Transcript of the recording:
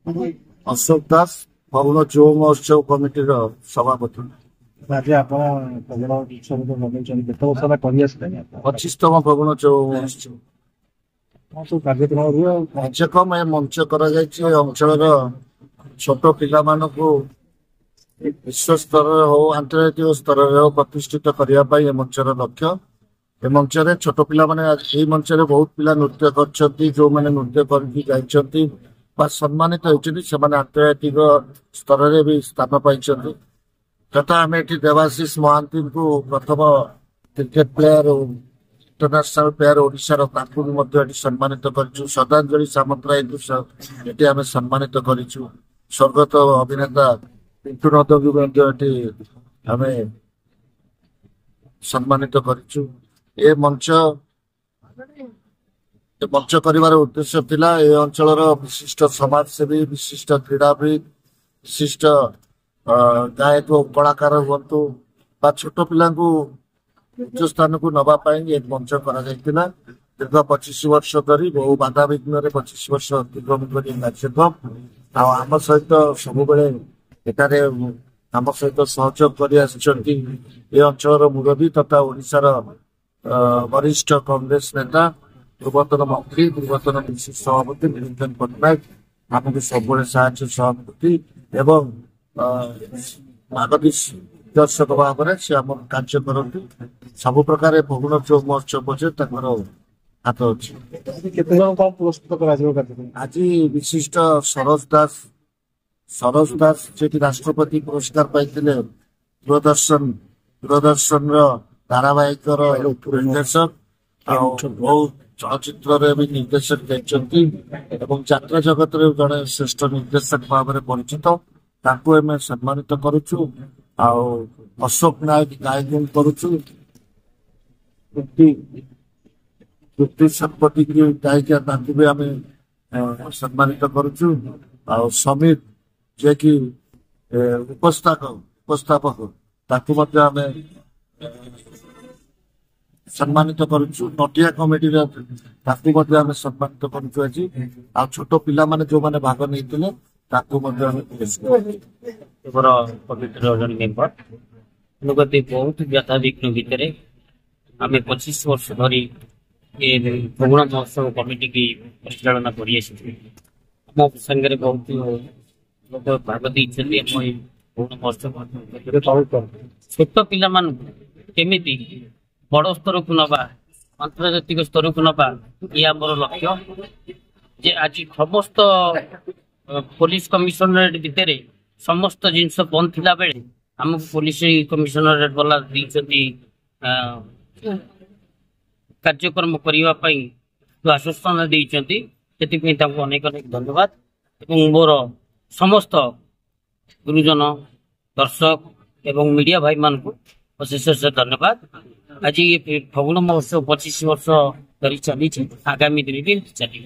अशोक दास भवन जो महोत्सव कमिटी सभापति। आज आप पच्चीसतम भवन जो महोत्सव कार्यक्रम हुए कार्यक्रम ए मंच अंचल छोट पिला विश्व स्तर हो आंतर्जातिक स्तर प्रतिष्ठित करने मंचर लक्ष्य। ए मंच छोट पिला मंच बहुत पिला नृत्य कर जो मैंने नृत्य कर सम्मानित होती से आंतर्जातिक स्तर में भी स्थान पाई तथा आम ये देवाशीष महांती को प्रथम क्रिकेट प्लेयर इंटरनेशनल प्लेयर ओडिशार सम्मानित कर श्रद्धांजलि सामंतराय को आम सम्मानित कर स्वर्गत अभिनेता पिंटू नद को आम सम्मानित कर मंच कर उद्देश्य थिला ए अंचल विशिष्ट समाजसेवी विशिष्ट क्रीड़ाविद विशिष्ट गायक कलाकार हूँ छोट पिला उच्च स्थान को नवापाई एक मंच कर दीर्घ 25 वर्ष धरी बहु बाधा विघ्न 25 वर्ष अतिक्रम कर कार्यक्रम आम सहित सब एटारे आम सहित सहयोग कर अंचल मुरब्बी तथा ओडिशार वरिष्ठ कांग्रेस नेता पूर्वतन मंत्री पूर्वतन पिसिसी सभापति निरंजन पट्टनायक आमको सब सहानुभूति एवं दर्शक भाव में से आम कार्य करती सब प्रकार भवन जो महोत्सव अच्छे हाथ अच्छे। आज विशिष्ट सरोज दास जी राष्ट्रपति पुरस्कार पाई दूरदर्शन धारावाहिक निर्देशक बहुत चलचित्र भी निर्देशक देखते यात्रा जगत जड़े श्रेष्ठ निर्देशक भाव में परिचित सम्मानित करुचु। अशोक नायक गायक करुचु तृप्ति शतपथी की गायिका भी आम सम्मानित करुचु। समीर जे कि उपस्थापक आम सम्मानित करुचु। नटिया कमिटी आम सम्मानित करुचु। आज छोट पिला माने जो माने भाग नहीं पवित्र जन मेम्बर अनुगति बहुत व्यथा विघ्न भितर आम 25 वर्ष धरी भगुण महोत्सव कमिटी की परिचालना कर संगे बहुत लोग भाग भगुण महोत्सव छोट पिला केमी बड़ स्तर को नवा आंतर्जातिक स्तर को नवा ये आम लक्ष्य जे आज समस्त पुलिस कमिशनरेट भितर समस्त जिनस बंद थिला बेले आमको पुलिस कमिशनरेट वाला कार्यक्रम करने आश्वासन देती अनेक अनेक धन्यवाद मोर समस्त गुरुजन दर्शक एवं मीडिया भाई मान को अशेष धन्यवाद। आज ये फगुण महोत्सव 25 वर्ष धरी चली आगामी दिन भी चली।